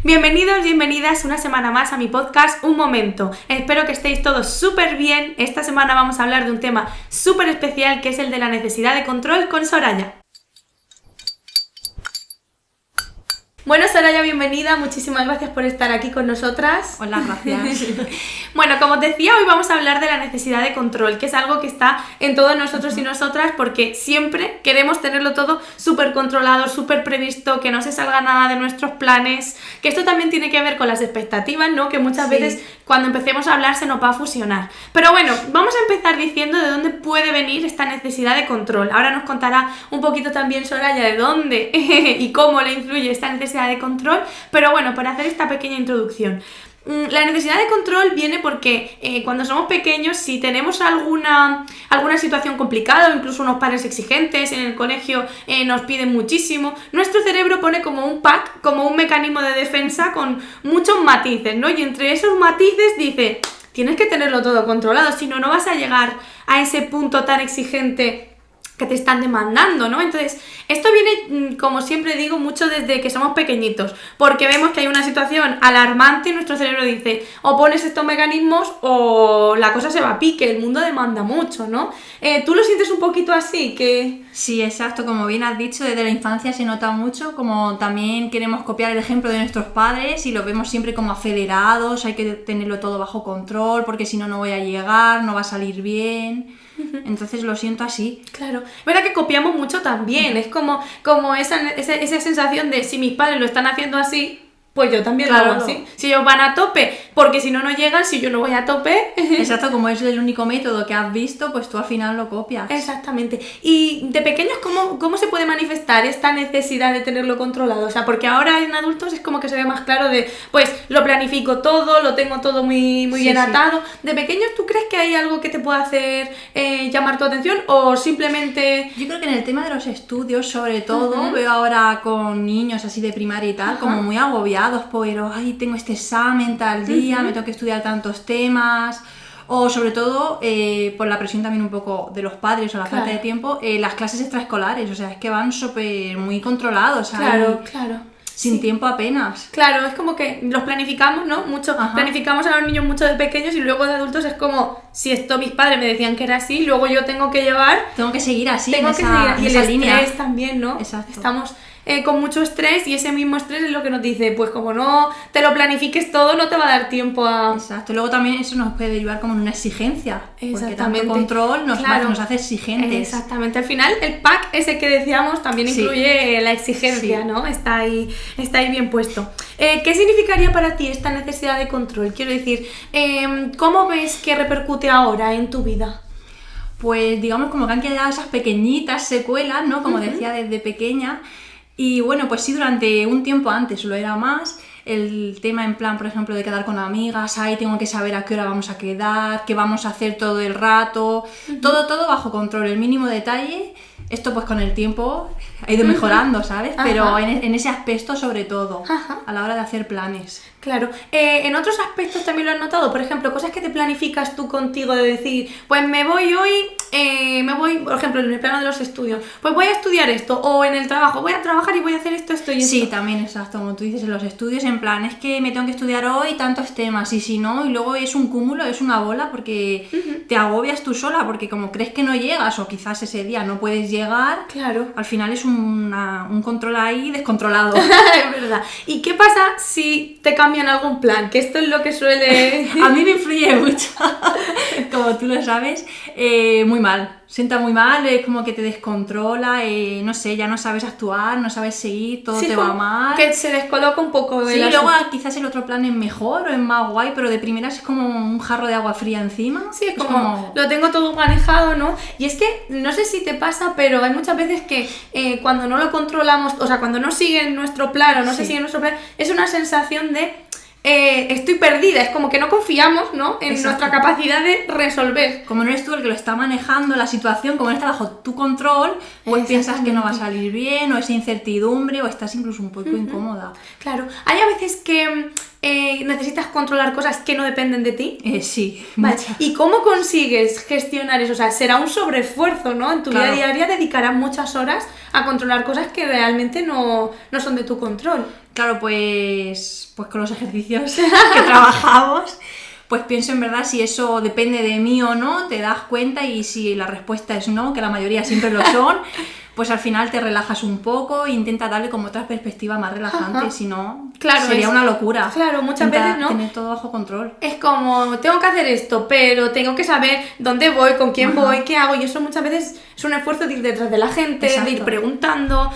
Bienvenidos, bienvenidas una semana más a mi podcast Un Momento. Espero que estéis todos súper bien. Esta semana vamos a hablar de un tema súper especial que es el de la necesidad de control con Soraya. Bueno, Soraya, bienvenida. Muchísimas gracias por estar aquí con nosotras. Hola, gracias. Bueno, como os decía, hoy vamos a hablar de la necesidad de control, que es algo que está en todos nosotros y nosotras porque siempre queremos tenerlo todo súper controlado, súper previsto, que no se salga nada de nuestros planes, que esto también tiene que ver con las expectativas, ¿no? Que muchas veces cuando empecemos a hablar se nos va a fusionar. Pero bueno, vamos a empezar diciendo de dónde puede venir esta necesidad de control. Ahora nos contará un poquito también Soraya de dónde y cómo le influye esta necesidad de control, pero bueno, para hacer esta pequeña introducción. La necesidad de control viene porque cuando somos pequeños, si tenemos alguna situación complicada o incluso unos padres exigentes en el colegio nos piden muchísimo, nuestro cerebro pone como un pack, como un mecanismo de defensa con muchos matices, ¿no? Y entre esos matices dice, tienes que tenerlo todo controlado, si no, no vas a llegar a ese punto tan exigente que te están demandando, ¿no? Entonces, esto viene, como siempre digo, mucho desde que somos pequeñitos, porque vemos que hay una situación alarmante y nuestro cerebro dice, o pones estos mecanismos o la cosa se va a pique, el mundo demanda mucho, ¿no? ¿Tú lo sientes un poquito así? Que... Sí, exacto, como bien has dicho, desde la infancia se nota mucho, como también queremos copiar el ejemplo de nuestros padres y lo vemos siempre como acelerados, hay que tenerlo todo bajo control, porque si no, no voy a llegar, no va a salir bien... Entonces lo siento así. Claro, es verdad que copiamos mucho también, es como esa sensación de si mis padres lo están haciendo así, pues yo también lo hago así. Si ellos van a tope, porque si no, no llegan, si yo no voy a tope... Exacto, como es el único método que has visto, pues tú al final lo copias. Exactamente. Y de pequeños, ¿cómo se puede manifestar esta necesidad de tenerlo controlado? O sea, porque ahora en adultos es como que se ve más claro de, pues, lo planifico todo, lo tengo todo muy bien atado. De pequeños, ¿tú crees que hay algo que te pueda hacer llamar tu atención o simplemente...? Yo creo que en el tema de los estudios, sobre todo, veo ahora con niños así de primaria y tal, como muy agobiados, pero ay, tengo este examen tal día, me tengo que estudiar tantos temas, o sobre todo por la presión también un poco de los padres o la falta de tiempo, las clases extraescolares, o sea, es que van súper muy controlados, Claro. Sin tiempo apenas. Claro, es como que los planificamos, ¿no? Mucho. Planificamos a los niños mucho de pequeños y luego de adultos es como, si esto mis padres me decían que era así, luego yo tengo que llevar... Tengo que seguir así, y el estrés también, ¿no? Exacto. Estamos con mucho estrés y ese mismo estrés es lo que nos dice, pues como no te lo planifiques todo, no te va a dar tiempo a... Exacto, luego también eso nos puede derivar como en una exigencia, porque tanto control nos hace exigentes. Exactamente, al final el pack ese que decíamos también incluye la exigencia, ¿no? Está ahí bien puesto. ¿Qué significaría para ti esta necesidad de control? Quiero decir, ¿cómo ves que repercute ahora en tu vida? Pues digamos como que han quedado esas pequeñitas secuelas, ¿no? Como decía desde pequeña. Y bueno, pues sí, durante un tiempo antes lo era más, el tema en plan, por ejemplo, de quedar con amigas, ahí tengo que saber a qué hora vamos a quedar, qué vamos a hacer todo el rato, todo bajo control, el mínimo detalle. Esto pues con el tiempo ha ido mejorando, ¿sabes? Pero en ese aspecto sobre todo, a la hora de hacer planes. Claro. En otros aspectos también lo has notado, por ejemplo, cosas que te planificas tú contigo de decir, pues me voy hoy, por ejemplo, en el plano de los estudios, pues voy a estudiar esto, o en el trabajo, voy a trabajar y voy a hacer esto y esto. Sí, también, exacto, como tú dices, en los estudios, en plan, es que me tengo que estudiar hoy tantos temas, y si no, y luego es un cúmulo, es una bola, porque te agobias tú sola, porque como crees que no llegas, o quizás ese día no puedes llegar, al final es un control ahí descontrolado. Es verdad. ¿Y qué pasa si te cambian algún plan? Que esto es lo que suele... A mí me influye mucho, como tú lo sabes, muy mal. Sienta muy mal, es como que te descontrola, no sé, ya no sabes actuar, no sabes seguir, todo te va mal. Que se descoloca un poco. Sí, luego quizás el otro plan es mejor o es más guay, pero de primeras es como un jarro de agua fría encima. Sí, es como lo tengo todo manejado, ¿no? Y es que, no sé si te pasa, pero hay muchas veces que cuando no lo controlamos, o sea, cuando no siguen nuestro plan o no se sigue nuestro plan, es una sensación de... estoy perdida, es como que no confiamos, ¿no? En nuestra capacidad de resolver. Como no eres tú el que lo está manejando la situación, como no está bajo tu control, pues piensas que no va a salir bien, o esa incertidumbre, o estás incluso un poco incómoda. Claro, hay a veces que necesitas controlar cosas que no dependen de ti. Sí. Vale. ¿Y cómo consigues gestionar eso? O sea, será un sobreesfuerzo, ¿no? En tu vida diaria dedicarás muchas horas a controlar cosas que realmente no son de tu control. Claro, pues con los ejercicios que trabajamos, pues pienso en verdad si eso depende de mí o no, te das cuenta, y si la respuesta es no, que la mayoría siempre lo son, pues al final te relajas un poco e intenta darle como otra perspectiva más relajante, si no, sería una locura. Claro, muchas veces no. Tener todo bajo control. Es como, tengo que hacer esto, pero tengo que saber dónde voy, con quién voy, qué hago, y eso muchas veces es un esfuerzo de ir detrás de la gente, de ir preguntando,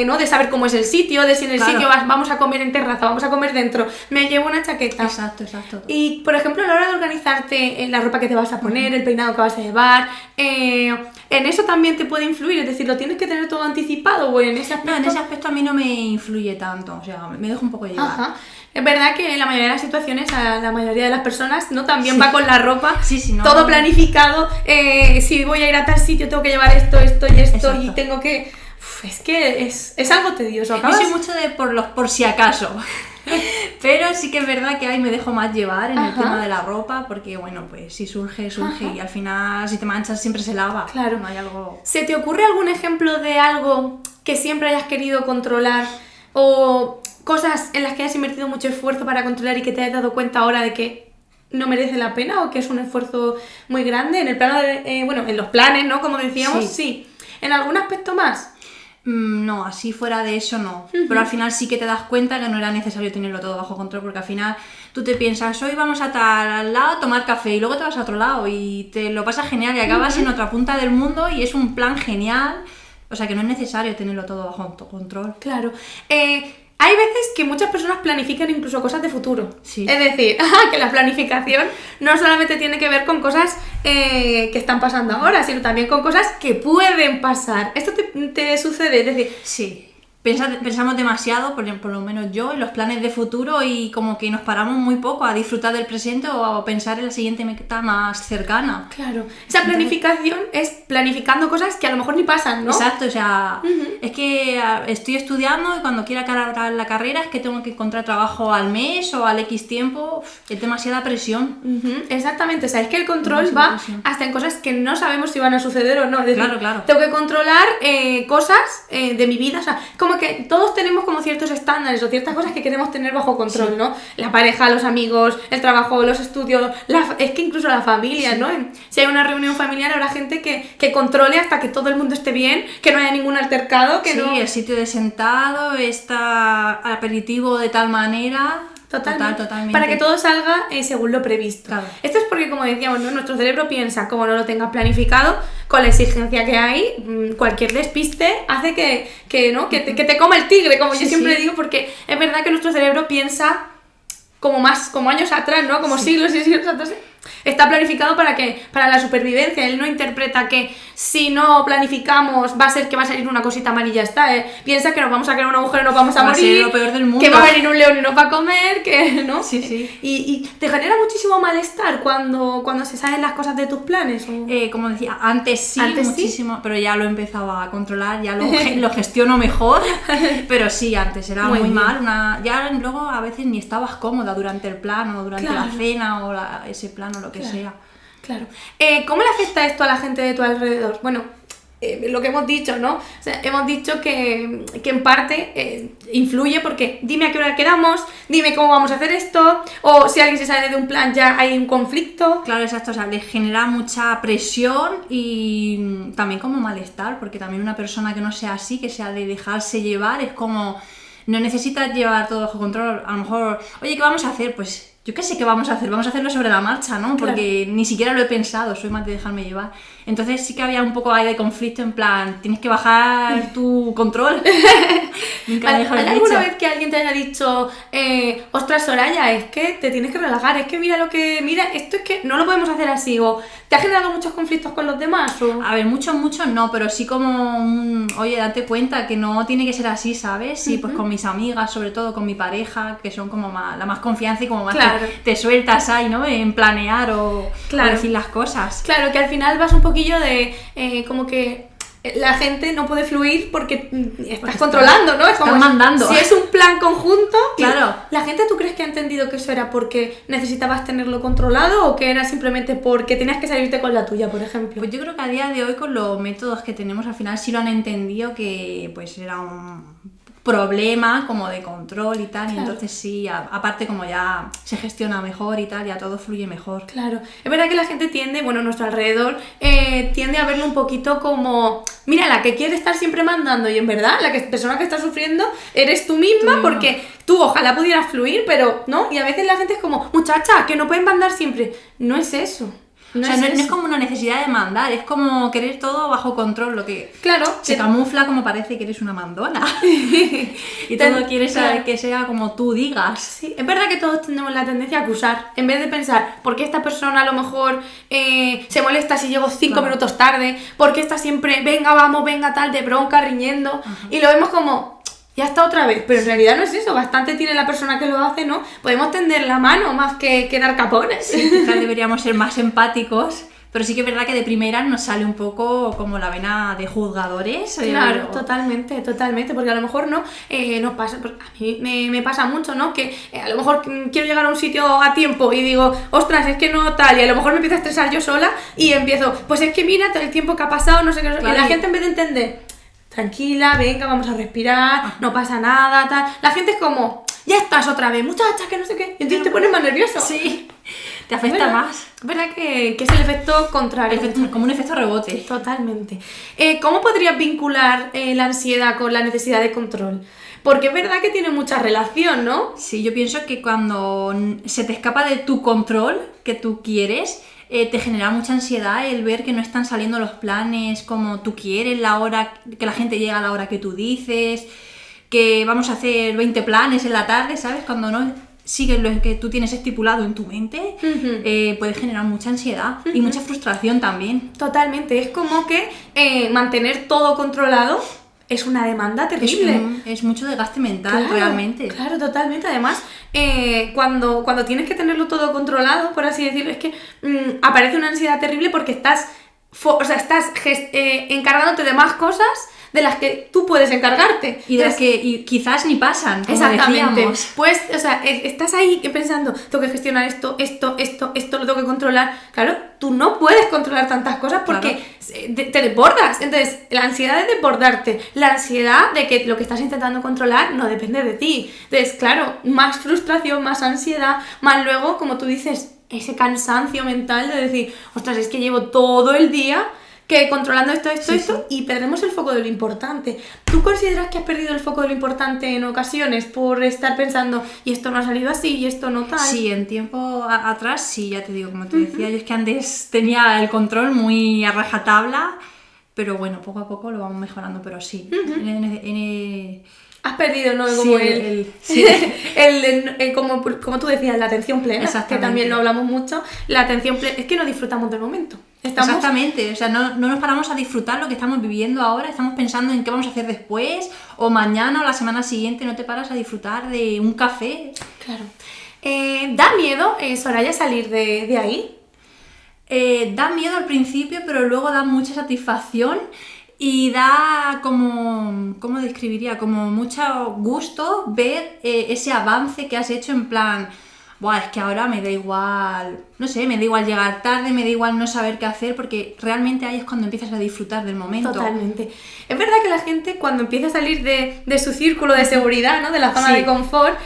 ¿no? De saber cómo es el sitio, de si en el sitio vamos a comer en terraza, vamos a comer dentro, me llevo una chaqueta. Exacto. Y, por ejemplo, a la hora de organizarte la ropa que te vas a poner, el peinado que vas a llevar, en eso también te puede influir, es decir, ¿lo tienes que tener todo anticipado o en ese aspecto? No, en ese aspecto a mí no me influye tanto, o sea, me dejo un poco llevar. Ajá. Es verdad que en la mayoría de las situaciones a la mayoría de las personas no también va con la ropa, no, todo planificado, si voy a ir a tal sitio tengo que llevar esto y esto. Exacto. Y tengo que... es que es algo tedioso. Yo soy mucho de por si acaso. Pero sí que es verdad que ahí me dejo más llevar en el tema de la ropa, porque bueno, pues si surge y al final si te manchas siempre se lava. Claro. No hay algo... ¿Se te ocurre algún ejemplo de algo que siempre hayas querido controlar, o cosas en las que hayas invertido mucho esfuerzo para controlar y que te hayas dado cuenta ahora de que no merece la pena o que es un esfuerzo muy grande? En el plano de, en los planes, ¿no? Como decíamos, sí. ¿En algún aspecto más? No, así fuera de eso no. Pero al final sí que te das cuenta que no era necesario tenerlo todo bajo control, porque al final tú te piensas, hoy vamos a tal lado a tomar café, y luego te vas a otro lado y te lo pasas genial y acabas en otra punta del mundo y es un plan genial. O sea que no es necesario tenerlo todo bajo control. Claro. Hay veces que muchas personas planifican incluso cosas de futuro. Sí. Es decir, que la planificación no solamente tiene que ver con cosas que están pasando ahora, sino también con cosas que pueden pasar. ¿Esto te sucede? Es decir, sí. Pensamos demasiado, por lo menos yo, en los planes de futuro, y como que nos paramos muy poco a disfrutar del presente o a pensar en la siguiente meta más cercana. Claro. Esa planificación es planificando cosas que a lo mejor ni pasan, ¿no? Exacto, o sea, es que estoy estudiando y cuando quiera acabar la carrera es que tengo que encontrar trabajo al mes o al X tiempo. Es demasiada presión. Exactamente, o sea, es que el control va hasta en cosas que no sabemos si van a suceder o no. Es decir, claro. Tengo que controlar cosas de mi vida, o sea, como que todos tenemos como ciertos estándares o ciertas cosas que queremos tener bajo control, ¿no? La pareja, los amigos, el trabajo, los estudios, es que incluso la familia, ¿no? Si hay una reunión familiar habrá gente que controle hasta que todo el mundo esté bien, que no haya ningún altercado, que no... el sitio de sentado, está aperitivo de tal manera... Totalmente. Para que todo salga según lo previsto. Claro. Esto es porque, como decíamos, ¿no? Nuestro cerebro piensa, como no lo tengas planificado, con la exigencia que hay, cualquier despiste hace que te coma el tigre, como yo siempre digo, porque es verdad que nuestro cerebro piensa como años atrás, ¿no? Como siglos y siglos atrás. Está planificado para la supervivencia. Él no interpreta que si no planificamos va a ser que va a salir una cosita mal y ya está. Piensa que nos vamos a crear un agujero y nos vamos a morir. Va a ser lo peor del mundo. Que va a venir un león y nos va a comer, que ¿no? Sí. Y te genera muchísimo malestar cuando se salen las cosas de tus planes. Como decía, antes muchísimo, pero ya lo he empezado a controlar, ya lo gestiono mejor. Pero sí, antes era muy mal. Ya luego a veces ni estabas cómoda durante el plan o durante la cena o ese plan o lo que sea. Claro. ¿Cómo le afecta esto a la gente de tu alrededor? Bueno, lo que hemos dicho, ¿no? O sea, hemos dicho que en parte influye porque dime a qué hora quedamos, dime cómo vamos a hacer esto, o si alguien se sale de un plan ya hay un conflicto. Claro, exacto, o sea, le genera mucha presión y también como malestar, porque también una persona que no sea así, que sea de dejarse llevar, es como... No necesitas llevar todo bajo control. A lo mejor, oye, ¿qué vamos a hacer? Pues yo qué sé qué vamos a hacer. Vamos a hacerlo sobre la marcha, ¿no? Porque ni siquiera lo he pensado, soy más de dejarme llevar. Entonces sí que había un poco ahí de conflicto en plan, tienes que bajar tu control. Nunca me dejas ¿Hay alguna vez que alguien te haya dicho, ostras, Soraya, es que te tienes que relajar, es que mira esto es que no lo podemos hacer así, o te ha generado muchos conflictos con los demás? ¿O? A ver, muchos no, pero sí como, oye, date cuenta que no tiene que ser así, ¿sabes? Sí, pues con mis amigas, sobre todo con mi pareja, que son como la más confianza y como más te sueltas ahí, ¿no? En planear o decir las cosas. Claro, que al final vas un poquillo de como que la gente no puede fluir porque estás controlando, ¿no? Es como estás mandando. Si es un plan conjunto, Claro. ¿la gente tú crees que ha entendido que eso era porque necesitabas tenerlo controlado o que era simplemente porque tenías que salirte con la tuya, por ejemplo? Pues yo creo que a día de hoy, con los métodos que tenemos, al final sí lo han entendido, que pues era un problema como de control y tal, Claro. y entonces sí, aparte como ya se gestiona mejor y tal, ya todo fluye mejor. Claro, es verdad que la gente tiende, bueno, a nuestro alrededor, tiende a verlo un poquito como, mira, la que quiere estar siempre mandando y en verdad la persona que está sufriendo eres tú misma porque tú ojalá pudieras fluir, pero no, y a veces la gente es como, muchacha, que no pueden mandar siempre. No es eso. No es como una necesidad de mandar, es como querer todo bajo control, lo que Claro, se camufla como parece que eres una mandona. Y todo quieres claro. que sea como tú digas. Sí, es verdad que todos tenemos la tendencia a acusar, en vez de pensar, ¿por qué esta persona a lo mejor se molesta si llego 5 Claro. minutos tarde? ¿Por qué está siempre, venga, vamos, venga, tal, de bronca, riñendo? Y lo vemos como, ya está otra vez, pero en realidad no es eso, bastante tiene la persona que lo hace, ¿no? Podemos tender la mano más que dar capones. Quizás deberíamos ser más empáticos, pero sí que es verdad que de primeras nos sale un poco como la vena de juzgadores. Claro, totalmente, porque a lo mejor no nos pasa, porque a mí me pasa mucho, ¿no? Que a lo mejor quiero llegar a un sitio a tiempo y digo, ostras, es que no tal, y a lo mejor me empiezo a estresar yo sola y empiezo, pues es que mira todo el tiempo que ha pasado, no sé qué, Claro. y la gente en vez de entender, tranquila, venga, vamos a respirar, no pasa nada, tal, la gente es como, ya estás otra vez, muchacha, que no sé qué, y entonces te pones más nervioso. Sí, te afecta ¿Verdad? más. Es verdad que es el efecto contrario. Como un efecto rebote. Totalmente. ¿Cómo podrías vincular la ansiedad con la necesidad de control? Porque es verdad que tiene mucha relación, ¿no? Sí, yo pienso que cuando se te escapa de tu control, que tú quieres, te genera mucha ansiedad el ver que no están saliendo los planes como tú quieres, la hora, que la gente llega a la hora que tú dices, que vamos a hacer 20 planes en la tarde, ¿sabes? Cuando no sigues lo que tú tienes estipulado en tu mente, puede generar mucha ansiedad y mucha frustración también. Totalmente. Es como que mantener todo controlado es una demanda terrible. Es mucho desgaste mental, Claro, realmente. Claro, totalmente. Además, cuando tienes que tenerlo todo controlado, por así decirlo, es que aparece una ansiedad terrible porque estás encargándote de más cosas de las que tú puedes encargarte. Y de las que quizás ni pasan, como Exactamente. decíamos. Pues, o sea, estás ahí pensando, tengo que gestionar esto lo tengo que controlar. Claro, tú no puedes controlar tantas cosas porque te desbordas. Entonces, la ansiedad de desbordarte, la ansiedad de que lo que estás intentando controlar no depende de ti. Entonces, claro, más frustración, más ansiedad, más luego, como tú dices, ese cansancio mental de decir, ostras, es que llevo todo el día que controlando esto, y perdemos el foco de lo importante. ¿Tú consideras que has perdido el foco de lo importante en ocasiones por estar pensando, y esto no ha salido así, y esto no tal? Sí, en tiempo atrás, sí, ya te digo, como te decía, yo es que antes tenía el control muy a rajatabla, pero bueno, poco a poco lo vamos mejorando, pero sí. Has perdido, ¿no? Sí, Como como tú decías, la atención plena, que Exactamente. también lo hablamos mucho. La atención plena, es que no disfrutamos del momento. Exactamente, o sea, no nos paramos a disfrutar lo que estamos viviendo ahora, estamos pensando en qué vamos a hacer después, o mañana o la semana siguiente, no te paras a disfrutar de un café. Claro. ¿Da miedo, Soraya, salir de ahí? Da miedo al principio, pero luego da mucha satisfacción y da como, ¿cómo describiría? Como mucho gusto ver ese avance que has hecho en plan, buah, es que ahora me da igual, no sé, me da igual llegar tarde, me da igual no saber qué hacer, porque realmente ahí es cuando empiezas a disfrutar del momento. Totalmente. Es verdad que la gente cuando empieza a salir de su círculo de seguridad, ¿no? De la zona Sí. de confort,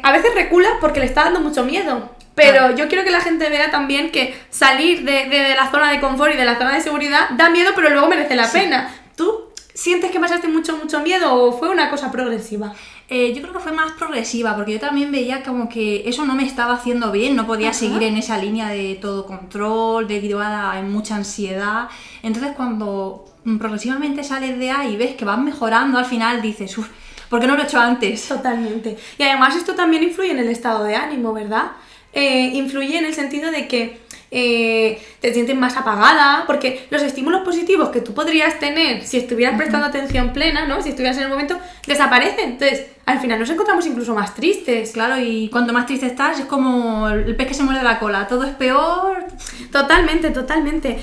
a veces recula porque le está dando mucho miedo. Pero Claro. yo quiero que la gente vea también que salir de la zona de confort y de la zona de seguridad da miedo, pero luego merece la pena. ¿Tú sientes que pasaste mucho miedo o fue una cosa progresiva? Yo creo que fue más progresiva, porque yo también veía como que eso no me estaba haciendo bien, no podía seguir en esa línea de todo control, derivada en mucha ansiedad. Entonces cuando progresivamente sales de ahí y ves que vas mejorando, al final dices, uff, ¿por qué no lo he hecho antes? Totalmente. Y además esto también influye en el estado de ánimo, ¿verdad? Influye en el sentido de que te sientes más apagada, porque los estímulos positivos que tú podrías tener si estuvieras prestando atención plena, ¿no? Si estuvieras en el momento, desaparecen. Entonces, al final nos encontramos incluso más tristes. Claro, y cuanto más triste estás, es como el pez que se muerde la cola, todo es peor. Totalmente, totalmente.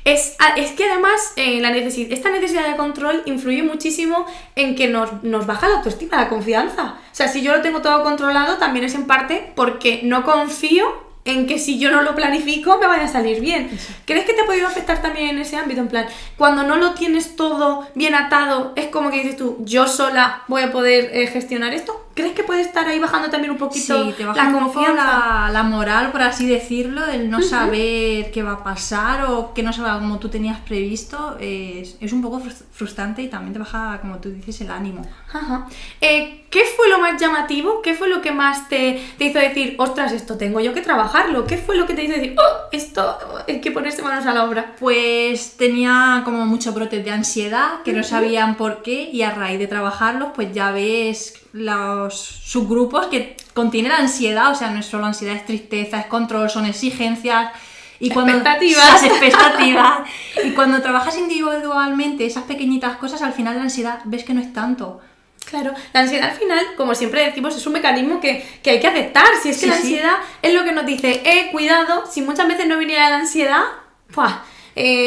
Es que además esta necesidad de control influye muchísimo en que nos baja la autoestima, la confianza. O sea, si yo lo tengo todo controlado, también es en parte porque no confío en que si yo no lo planifico me vaya a salir bien. Exacto. ¿Crees que te ha podido afectar también en ese ámbito? En plan, cuando no lo tienes todo bien atado, es como que dices tú, yo sola voy a poder gestionar esto. ¿Crees que puede estar ahí bajando también un poquito sí, te baja la un confianza? poco la moral, por así decirlo, el no saber qué va a pasar o que no se va como tú tenías previsto, es un poco frustrante y también te baja, como tú dices, el ánimo. Ajá. ¿Qué fue lo más llamativo? ¿Qué fue lo que más te hizo decir, ostras, esto tengo yo que trabajarlo? ¿Qué fue lo que te hizo decir, esto hay que ponerse manos a la obra? Pues tenía como muchos brotes de ansiedad que no sabían por qué y a raíz de trabajarlos pues ya ves los subgrupos que contienen la ansiedad, o sea, no es solo ansiedad, es tristeza, es control, son exigencias. Y cuando las expectativas. Y cuando trabajas individualmente esas pequeñitas cosas, al final la ansiedad ves que no es tanto. Claro, la ansiedad al final, como siempre decimos, es un mecanismo que hay que aceptar. Si es que la ansiedad es lo que nos dice, cuidado, si muchas veces no viniera la ansiedad,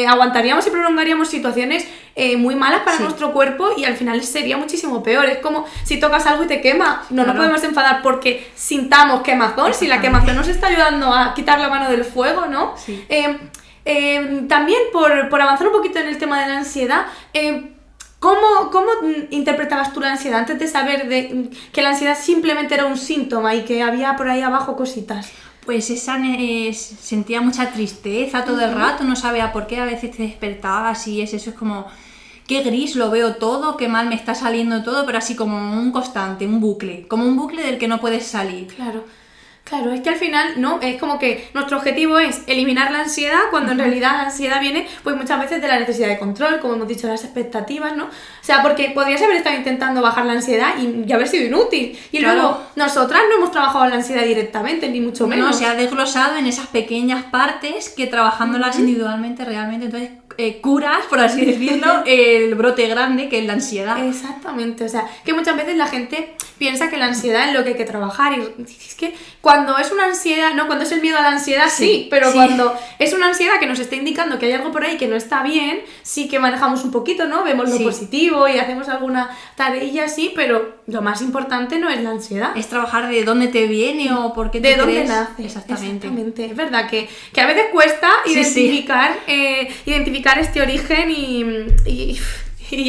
aguantaríamos y prolongaríamos situaciones muy malas para nuestro cuerpo y al final sería muchísimo peor. Es como si tocas algo y te quema. No nos podemos enfadar porque sintamos quemazón, si la quemazón nos está ayudando a quitar la mano del fuego, ¿no? Sí. También por avanzar un poquito en el tema de la ansiedad, ¿cómo interpretabas tú la ansiedad antes de saber que la ansiedad simplemente era un síntoma y que había por ahí abajo cositas? Pues sentía mucha tristeza todo el rato, no sabía por qué, a veces te despertabas y eso es como, qué gris lo veo todo, qué mal me está saliendo todo, pero así como un constante, un bucle, como un bucle del que no puedes salir. Claro, es que al final, ¿no? Es como que nuestro objetivo es eliminar la ansiedad, cuando en realidad la ansiedad viene, pues muchas veces de la necesidad de control, como hemos dicho, las expectativas, ¿no? O sea, porque podrías haber estado intentando bajar la ansiedad y haber sido inútil. Y luego, nosotras no hemos trabajado la ansiedad directamente, ni mucho menos. No, se ha desglosado en esas pequeñas partes que trabajándolas individualmente realmente, entonces curas, por así decirlo, el brote grande que es la ansiedad. Exactamente, o sea, que muchas veces la gente piensa que la ansiedad es lo que hay que trabajar y es que cuando es una ansiedad, no, cuando es el miedo a la ansiedad sí, pero cuando es una ansiedad que nos está indicando que hay algo por ahí que no está bien, sí que manejamos un poquito, ¿no? Vemos lo positivo y hacemos alguna tareilla así, pero lo más importante no es la ansiedad. Es trabajar de dónde te viene o por qué te crees. De crees. dónde nace. Exactamente. Es verdad que a veces cuesta identificar este origen y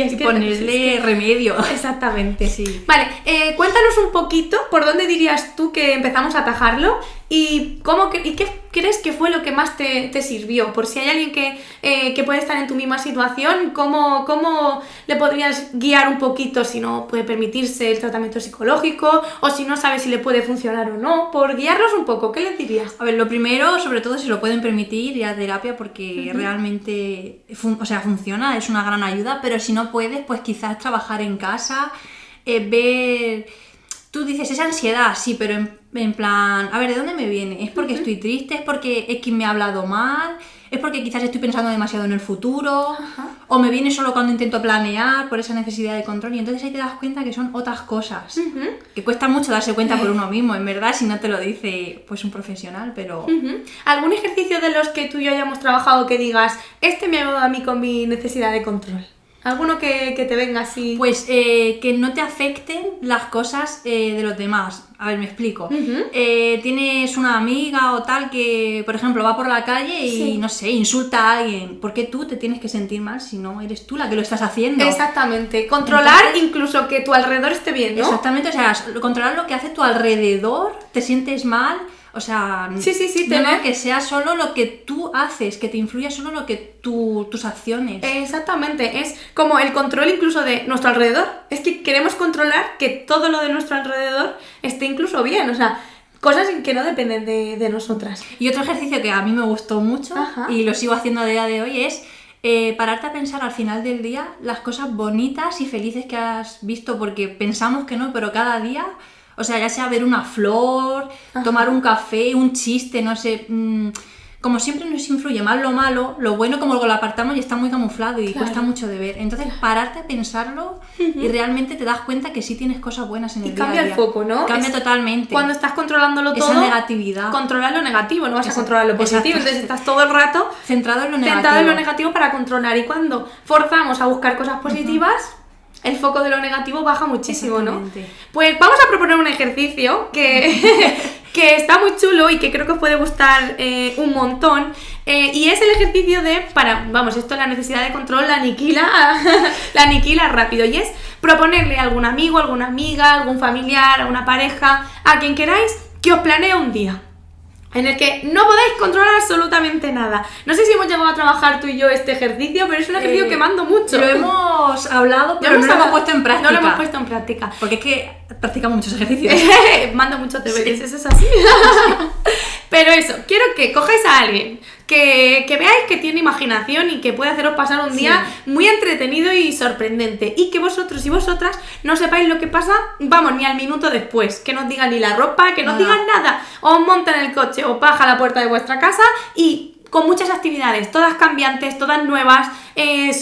es que ponerle remedio. Exactamente. Sí. Vale, cuéntanos un poquito por dónde dirías tú que empezamos a atajarlo y qué crees que fue lo que más te sirvió. Por si hay alguien que puede estar en tu misma situación, ¿cómo le podrías guiar un poquito si no puede permitirse el tratamiento psicológico o si no sabe si le puede funcionar o no? Por guiarlos un poco, ¿qué les dirías? A ver, lo primero, sobre todo si lo pueden permitir, ir a terapia porque realmente funciona, es una gran ayuda, pero si no puedes, pues quizás trabajar en casa, ver... Tú dices, es ansiedad, sí, pero en plan, a ver, ¿de dónde me viene? ¿Es porque estoy triste? ¿Es porque X me ha hablado mal? ¿Es porque quizás estoy pensando demasiado en el futuro? ¿O me viene solo cuando intento planear por esa necesidad de control? Y entonces ahí te das cuenta que son otras cosas. Que cuesta mucho darse cuenta por uno mismo, en verdad, si no te lo dice pues un profesional, pero... ¿Algún ejercicio de los que tú y yo hayamos trabajado que digas, este me ha ayudado a mí con mi necesidad de control? ¿Alguno que te venga así? Pues que no te afecten las cosas de los demás. A ver, me explico. Tienes una amiga o tal que, por ejemplo, va por la calle y, no sé, insulta a alguien. ¿Por qué tú te tienes que sentir mal si no eres tú la que lo estás haciendo? Exactamente. Controlar incluso que tu alrededor esté bien, ¿no? Exactamente, o sea, controlar lo que hace tu alrededor, te sientes mal... O sea, no que sea solo lo que tú haces, que te influya solo lo que tus acciones. Exactamente, es como el control incluso de nuestro alrededor. Es que queremos controlar que todo lo de nuestro alrededor esté incluso bien, o sea, cosas que no dependen de nosotras. Y otro ejercicio que a mí me gustó mucho y lo sigo haciendo a día de hoy es pararte a pensar al final del día las cosas bonitas y felices que has visto, porque pensamos que no, pero cada día... O sea, ya sea ver una flor, tomar un café, un chiste, no sé, como siempre nos influye más lo malo, lo bueno como lo apartamos y está muy camuflado y cuesta mucho de ver. Entonces, pararte a pensarlo y realmente te das cuenta que sí tienes cosas buenas en el día a día. Cambia el foco, ¿no? Cambia totalmente. Cuando estás controlándolo todo, esa negatividad. Controlar lo negativo, no vas a controlar lo positivo. Exacto. Entonces estás todo el rato centrado en lo negativo. Centrado en lo negativo para controlar. Y cuando forzamos a buscar cosas positivas, el foco de lo negativo baja muchísimo, ¿no? Pues vamos a proponer un ejercicio que está muy chulo y que creo que os puede gustar un montón. Y es el ejercicio de, esto la necesidad de control la aniquila rápido. Y es proponerle a algún amigo, alguna amiga, algún familiar, a una pareja, a quien queráis, que os planee un día en el que no podéis controlar absolutamente nada. No sé si hemos llegado a trabajar tú y yo este ejercicio, pero es un ejercicio que mando mucho. Lo hemos hablado, pero no lo hemos puesto en práctica. No lo hemos puesto en práctica. Porque es que practicamos muchos ejercicios. Mando muchos deberes, eso es así. Pero eso, quiero que cojáis a alguien que veáis que tiene imaginación y que puede haceros pasar un día muy entretenido y sorprendente, y que vosotros y vosotras no sepáis lo que pasa, ni al minuto después, que no os digan ni la ropa, que no os digan nada, os montan el coche, os baja a la puerta de vuestra casa y con muchas actividades, todas cambiantes, todas nuevas,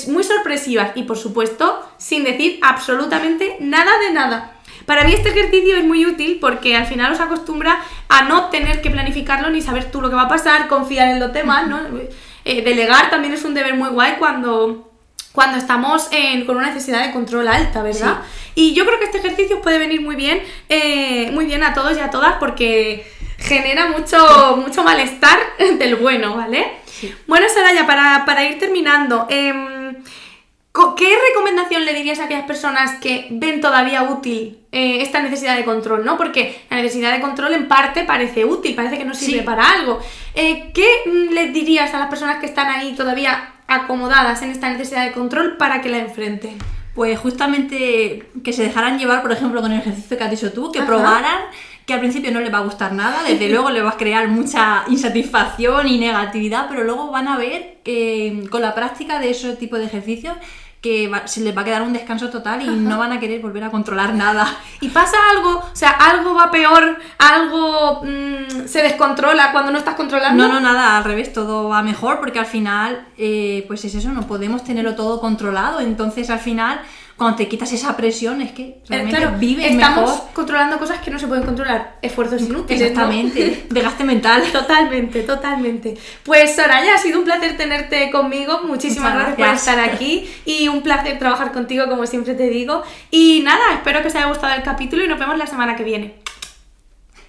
muy sorpresivas y por supuesto sin decir absolutamente nada de nada. Para mí este ejercicio es muy útil porque al final os acostumbra a no tener que planificarlo ni saber tú lo que va a pasar, confiar en los demás, ¿no? Delegar también es un deber muy guay cuando estamos con una necesidad de control alta, ¿verdad? Sí. Y yo creo que este ejercicio os puede venir muy bien a todos y a todas porque genera mucho malestar del bueno, ¿vale? Sí. Bueno, Soraya, para ir terminando, ¿qué recomendación le dirías a aquellas personas que ven todavía útil esta necesidad de control, ¿no? Porque la necesidad de control en parte parece útil, parece que nos sirve para algo. ¿Qué les dirías a las personas que están ahí todavía acomodadas en esta necesidad de control para que la enfrenten? Pues justamente que se dejaran llevar, por ejemplo, con el ejercicio que has dicho tú, que probaran, que al principio no les va a gustar nada, desde luego les va a crear mucha insatisfacción y negatividad, pero luego van a ver que con la práctica de ese tipo de ejercicios que se les va a quedar un descanso total y no van a querer volver a controlar nada. Y pasa algo, o sea, algo va peor, algo se descontrola cuando no estás controlando. No, nada, al revés, todo va mejor porque al final, pues es eso, no podemos tenerlo todo controlado, entonces al final, cuando te quitas esa presión es que realmente vives mejor. Estamos controlando cosas que no se pueden controlar, esfuerzos inútiles, exactamente, ¿no? Desgaste mental. Totalmente. Pues Soraya, ha sido un placer tenerte conmigo, muchísimas gracias por estar aquí y un placer trabajar contigo como siempre te digo. Y nada, espero que os haya gustado el capítulo y nos vemos la semana que viene.